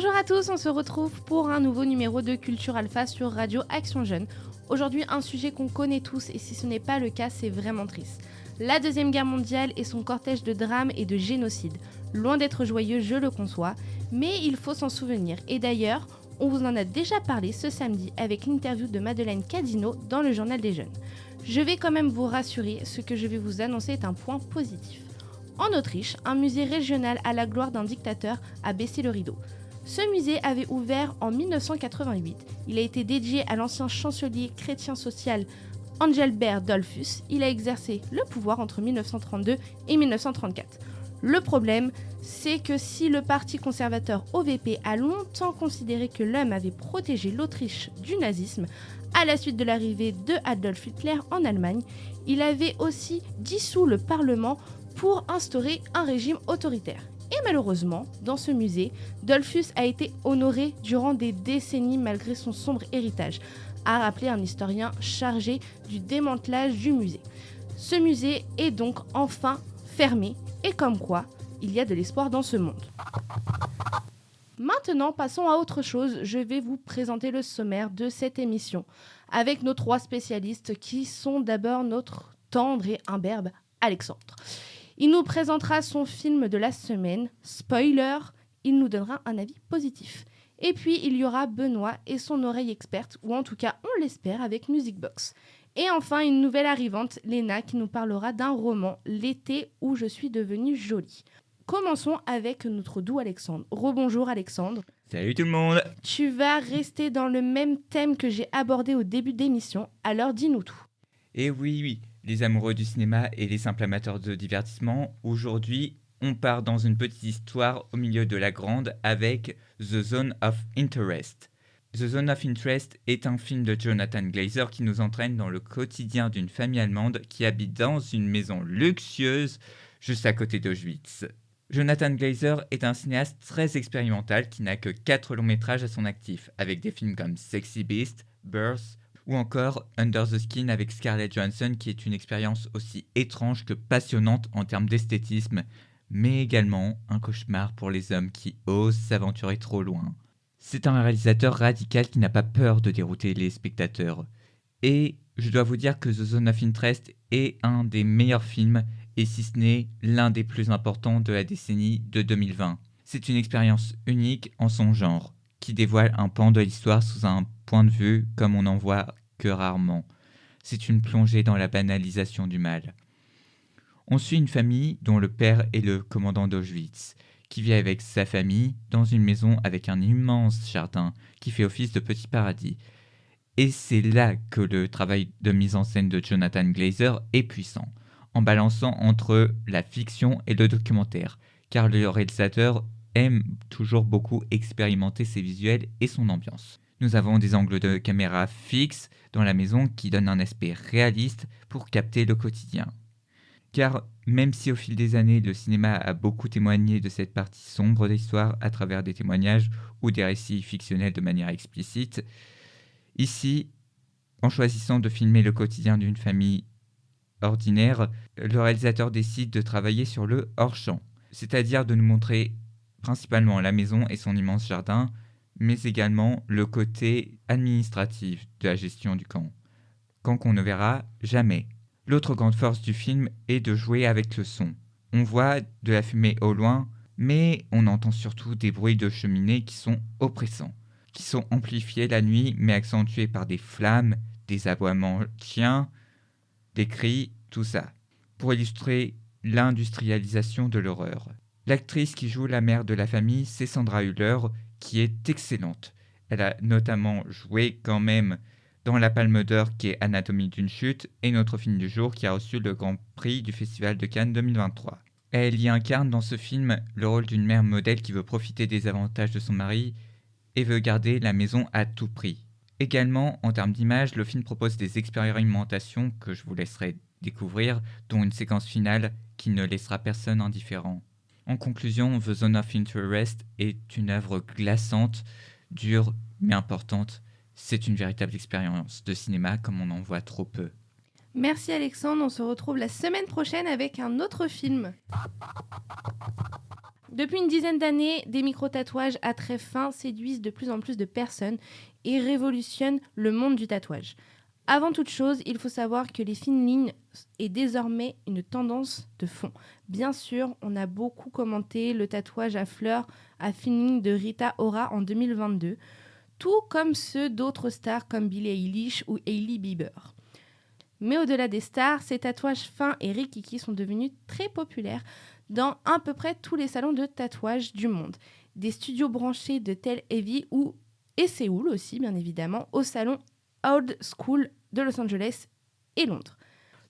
Bonjour à tous, on se retrouve pour un nouveau numéro de Culture Alpha sur Radio Action Jeune. Aujourd'hui, un sujet qu'on connaît tous et si ce n'est pas le cas, c'est vraiment triste. La Deuxième Guerre mondiale et son cortège de drames et de génocides. Loin d'être joyeux, je le conçois, mais il faut s'en souvenir. Et d'ailleurs, on vous en a déjà parlé ce samedi avec l'interview de Madeleine Cadino dans le Journal des Jeunes. Je vais quand même vous rassurer, ce que je vais vous annoncer est un point positif. En Autriche, un musée régional à la gloire d'un dictateur a baissé le rideau. Ce musée avait ouvert en 1988. Il a été dédié à l'ancien chancelier chrétien social Engelbert Dollfuss. Il a exercé le pouvoir entre 1932 et 1934. Le problème, c'est que si le parti conservateur OVP a longtemps considéré que l'homme avait protégé l'Autriche du nazisme, à la suite de l'arrivée de Adolf Hitler en Allemagne, il avait aussi dissous le Parlement pour instaurer un régime autoritaire. Et malheureusement, dans ce musée, Dollfuss a été honoré durant des décennies malgré son sombre héritage, a rappelé un historien chargé du démantelage du musée. Ce musée est donc enfin fermé, et comme quoi, il y a de l'espoir dans ce monde. Maintenant, passons à autre chose. Je vais vous présenter le sommaire de cette émission, avec nos trois spécialistes qui sont d'abord notre tendre et imberbe Alexandre. Il nous présentera son film de la semaine, spoiler, il nous donnera un avis positif. Et puis il y aura Benoît et son oreille experte, ou en tout cas on l'espère avec Musicbox. Et enfin une nouvelle arrivante, Léna, qui nous parlera d'un roman, L'été où je suis devenue jolie. Commençons avec notre doux Alexandre. Rebonjour Alexandre. Salut tout le monde. Tu vas rester dans le même thème que j'ai abordé au début d'émission, alors dis-nous tout. Et oui, les amoureux du cinéma et les simples amateurs de divertissement, aujourd'hui, on part dans une petite histoire au milieu de la grande avec The Zone of Interest. The Zone of Interest est un film de Jonathan Glazer qui nous entraîne dans le quotidien d'une famille allemande qui habite dans une maison luxueuse juste à côté d'Auschwitz. Jonathan Glazer est un cinéaste très expérimental qui n'a que 4 longs métrages à son actif, avec des films comme Sexy Beast, Birth, ou encore Under the Skin avec Scarlett Johansson qui est une expérience aussi étrange que passionnante en termes d'esthétisme, mais également un cauchemar pour les hommes qui osent s'aventurer trop loin. C'est un réalisateur radical qui n'a pas peur de dérouter les spectateurs. Et je dois vous dire que The Zone of Interest est un des meilleurs films, et si ce n'est l'un des plus importants de la décennie de 2020. C'est une expérience unique en son genre, qui dévoile un pan de l'histoire sous un point de vue comme on n'en voit que rarement. C'est une plongée dans la banalisation du mal. On suit une famille dont le père est le commandant d'Auschwitz, qui vit avec sa famille dans une maison avec un immense jardin qui fait office de petit paradis. Et c'est là que le travail de mise en scène de Jonathan Glazer est puissant, en balançant entre la fiction et le documentaire, car le réalisateur aime toujours beaucoup expérimenter ses visuels et son ambiance. Nous avons des angles de caméra fixes dans la maison qui donnent un aspect réaliste pour capter le quotidien. Car même si au fil des années le cinéma a beaucoup témoigné de cette partie sombre de l'histoire à travers des témoignages ou des récits fictionnels de manière explicite, ici, en choisissant de filmer le quotidien d'une famille ordinaire, le réalisateur décide de travailler sur le hors-champ, c'est-à-dire de nous montrer principalement la maison et son immense jardin, mais également le côté administratif de la gestion du camp qu'on ne verra jamais. L'autre grande force du film est de jouer avec le son. On voit de la fumée au loin, mais on entend surtout des bruits de cheminée qui sont oppressants, qui sont amplifiés la nuit mais accentués par des flammes, des aboiements de chiens, des cris, tout ça, pour illustrer l'industrialisation de l'horreur. L'actrice qui joue la mère de la famille, c'est Sandra Hüller, qui est excellente. Elle a notamment joué quand même dans La Palme d'Or qui est Anatomie d'une chute et notre film du jour qui a reçu le Grand Prix du Festival de Cannes 2023. Elle y incarne dans ce film le rôle d'une mère modèle qui veut profiter des avantages de son mari et veut garder la maison à tout prix. Également, en termes d'image, le film propose des expérimentations que je vous laisserai découvrir, dont une séquence finale qui ne laissera personne indifférent. En conclusion, The Zone of Interest est une œuvre glaçante, dure mais importante. C'est une véritable expérience de cinéma comme on en voit trop peu. Merci Alexandre, on se retrouve la semaine prochaine avec un autre film. Depuis une dizaine d'années, des micro-tatouages à traits fins séduisent de plus en plus de personnes et révolutionnent le monde du tatouage. Avant toute chose, il faut savoir que les fines lignes est désormais une tendance de fond. Bien sûr, on a beaucoup commenté le tatouage à fleurs à fines lignes de Rita Ora en 2022, tout comme ceux d'autres stars comme Billie Eilish ou Hailey Bieber. Mais au-delà des stars, ces tatouages fins et rikiki sont devenus très populaires dans à peu près tous les salons de tatouage du monde. Des studios branchés de Tel Aviv et Séoul aussi, bien évidemment, au salon Old School de Los Angeles et Londres.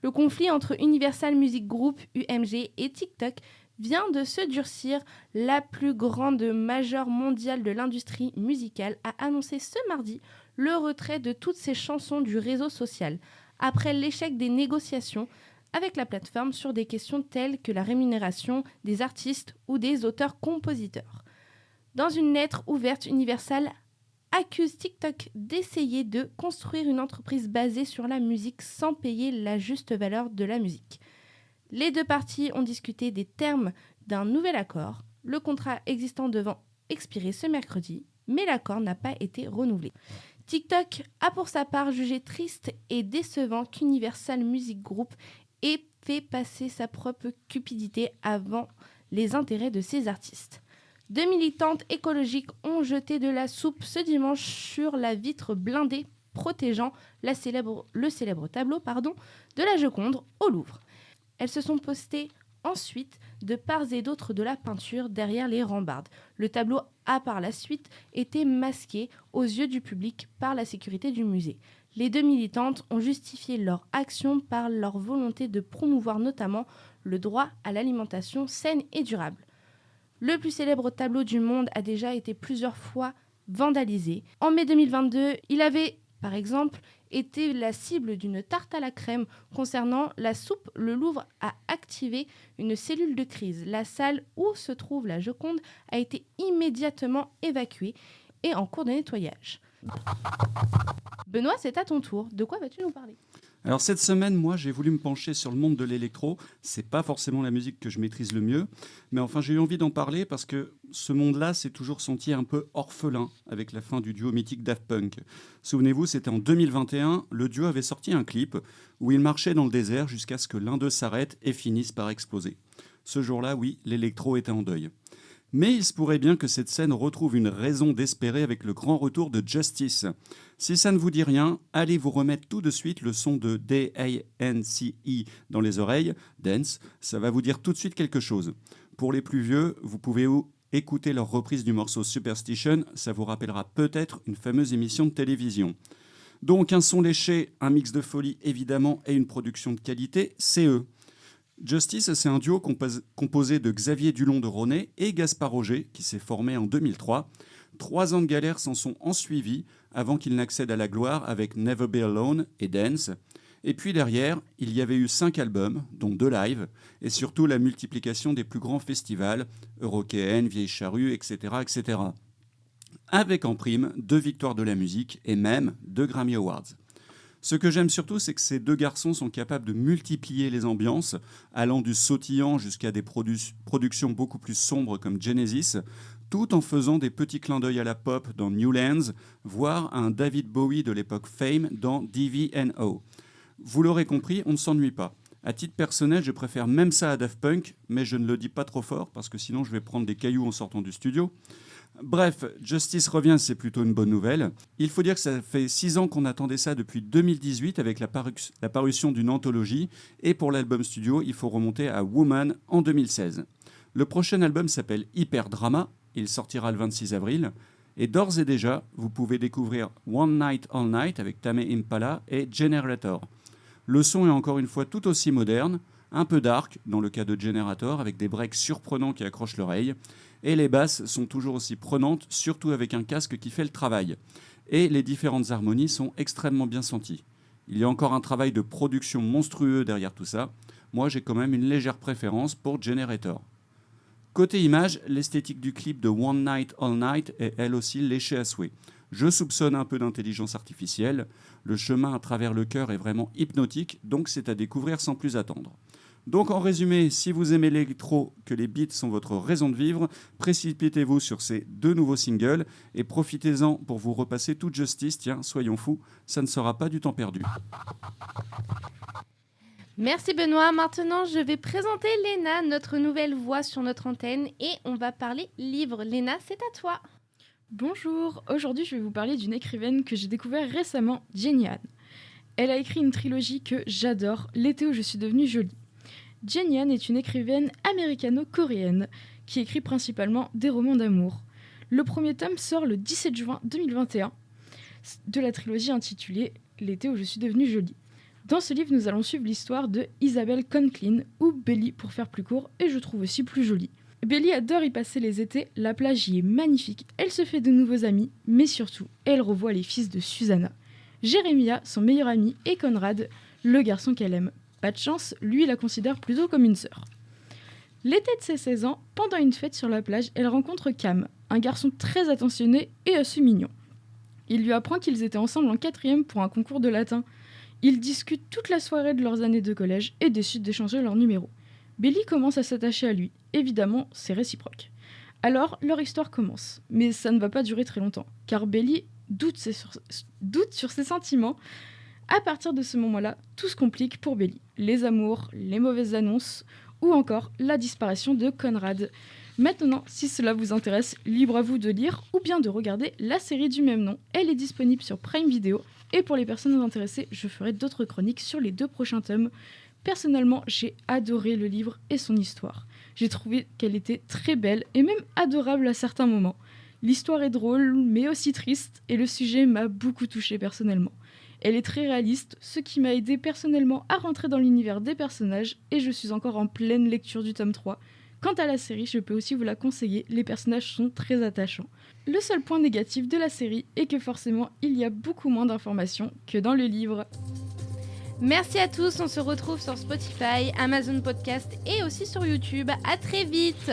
Le conflit entre Universal Music Group, UMG, et TikTok vient de se durcir. La plus grande major mondiale de l'industrie musicale a annoncé ce mardi le retrait de toutes ses chansons du réseau social, après l'échec des négociations avec la plateforme sur des questions telles que la rémunération des artistes ou des auteurs-compositeurs. Dans une lettre ouverte, Universal accuse TikTok d'essayer de construire une entreprise basée sur la musique sans payer la juste valeur de la musique. Les deux parties ont discuté des termes d'un nouvel accord. Le contrat existant devant expirer ce mercredi, mais l'accord n'a pas été renouvelé. TikTok a pour sa part jugé triste et décevant qu'Universal Music Group ait fait passer sa propre cupidité avant les intérêts de ses artistes. Deux militantes écologiques ont jeté de la soupe ce dimanche sur la vitre blindée protégeant le célèbre tableau de la Joconde au Louvre. Elles se sont postées ensuite de part et d'autre de la peinture derrière les rambardes. Le tableau a par la suite été masqué aux yeux du public par la sécurité du musée. Les deux militantes ont justifié leur action par leur volonté de promouvoir notamment le droit à l'alimentation saine et durable. Le plus célèbre tableau du monde a déjà été plusieurs fois vandalisé. En mai 2022, il avait, par exemple, été la cible d'une tarte à la crème. Concernant la soupe, le Louvre a activé une cellule de crise. La salle où se trouve la Joconde a été immédiatement évacuée et en cours de nettoyage. Benoît, c'est à ton tour. De quoi vas-tu nous parler ? Alors cette semaine, moi, j'ai voulu me pencher sur le monde de l'électro. C'est pas forcément la musique que je maîtrise le mieux, mais enfin j'ai eu envie d'en parler parce que ce monde-là s'est toujours senti un peu orphelin avec la fin du duo mythique Daft Punk. Souvenez-vous, c'était en 2021, le duo avait sorti un clip où il marchait dans le désert jusqu'à ce que l'un d'eux s'arrête et finisse par exploser. Ce jour-là, oui, l'électro était en deuil. Mais il se pourrait bien que cette scène retrouve une raison d'espérer avec le grand retour de Justice. Si ça ne vous dit rien, allez vous remettre tout de suite le son de D-A-N-C-E dans les oreilles, Dance, ça va vous dire tout de suite quelque chose. Pour les plus vieux, vous pouvez écouter leur reprise du morceau Superstition, ça vous rappellera peut-être une fameuse émission de télévision. Donc un son léché, un mix de folie évidemment et une production de qualité, c'est eux. Justice, c'est un duo composé de Xavier Dulon de Ronet et Gaspard Roger, qui s'est formé en 2003. 3 ans de galère s'en sont ensuivis avant qu'il n'accède à la gloire avec Never Be Alone et Dance. Et puis derrière, il y avait eu 5 albums, dont 2 lives, et surtout la multiplication des plus grands festivals, Eurockéenne, Vieille Charrue, etc., etc. Avec en prime 2 victoires de la musique et même 2 Grammy Awards. Ce que j'aime surtout, c'est que ces deux garçons sont capables de multiplier les ambiances, allant du sautillant jusqu'à des productions beaucoup plus sombres comme Genesis, tout en faisant des petits clins d'œil à la pop dans Newlands, voire à un David Bowie de l'époque Fame dans DVNO. Vous l'aurez compris, on ne s'ennuie pas. À titre personnel, je préfère même ça à Daft Punk, mais je ne le dis pas trop fort, parce que sinon je vais prendre des cailloux en sortant du studio. Bref, Justice revient, c'est plutôt une bonne nouvelle. Il faut dire que ça fait 6 ans qu'on attendait ça depuis 2018 avec la parution d'une anthologie. Et pour l'album studio, il faut remonter à Woman en 2016. Le prochain album s'appelle Hyper Drama. Il sortira le 26 avril. Et d'ores et déjà, vous pouvez découvrir One Night All Night avec Tame Impala et Generator. Le son est encore une fois tout aussi moderne, un peu dark dans le cas de Generator avec des breaks surprenants qui accrochent l'oreille. Et les basses sont toujours aussi prenantes, surtout avec un casque qui fait le travail. Et les différentes harmonies sont extrêmement bien senties. Il y a encore un travail de production monstrueux derrière tout ça. Moi, j'ai quand même une légère préférence pour Generator. Côté image, l'esthétique du clip de One Night All Night est elle aussi léchée à souhait. Je soupçonne un peu d'intelligence artificielle. Le chemin à travers le cœur est vraiment hypnotique, donc c'est à découvrir sans plus attendre. Donc en résumé, si vous aimez l'électro, que les beats sont votre raison de vivre, précipitez-vous sur ces 2 nouveaux singles et profitez-en pour vous repasser toute justice. Tiens, soyons fous, ça ne sera pas du temps perdu. Merci Benoît. Maintenant, je vais présenter Léna, notre nouvelle voix sur notre antenne, et on va parler livre. Léna, c'est à toi. Bonjour, aujourd'hui je vais vous parler d'une écrivaine que j'ai découvert récemment, Jenny Han. Elle a écrit une trilogie que j'adore, L'été où je suis devenue jolie. Jenny Han est une écrivaine américano-coréenne qui écrit principalement des romans d'amour. Le premier tome sort le 17 juin 2021 de la trilogie intitulée L'été où je suis devenue jolie. Dans ce livre, nous allons suivre l'histoire de Isabelle Conklin, ou Belly pour faire plus court, et je trouve aussi plus jolie. Belly adore y passer les étés, la plage y est magnifique, elle se fait de nouveaux amis, mais surtout, elle revoit les fils de Susanna. Jeremiah, son meilleur ami, et Conrad, le garçon qu'elle aime. Pas de chance, lui la considère plutôt comme une sœur. L'été de ses 16 ans, pendant une fête sur la plage, elle rencontre Cam, un garçon très attentionné et assez mignon. Il lui apprend qu'ils étaient ensemble en 4e pour un concours de latin. Ils discutent toute la soirée de leurs années de collège et décident d'échanger leurs numéros. Belly commence à s'attacher à lui. Évidemment, c'est réciproque. Alors, leur histoire commence. Mais ça ne va pas durer très longtemps, car Belly doute sur ses sentiments. À partir de ce moment-là, tout se complique pour Belly. Les amours, les mauvaises annonces, ou encore la disparition de Conrad. Maintenant, si cela vous intéresse, libre à vous de lire ou bien de regarder la série du même nom. Elle est disponible sur Prime Video. Et pour les personnes intéressées, je ferai d'autres chroniques sur les 2 prochains tomes. Personnellement, j'ai adoré le livre et son histoire. J'ai trouvé qu'elle était très belle et même adorable à certains moments. L'histoire est drôle, mais aussi triste, et le sujet m'a beaucoup touchée personnellement. Elle est très réaliste, ce qui m'a aidé personnellement à rentrer dans l'univers des personnages, et je suis encore en pleine lecture du tome 3. Quant à la série, je peux aussi vous la conseiller, les personnages sont très attachants. Le seul point négatif de la série est que forcément, il y a beaucoup moins d'informations que dans le livre. Merci à tous, on se retrouve sur Spotify, Amazon Podcast et aussi sur YouTube. À très vite.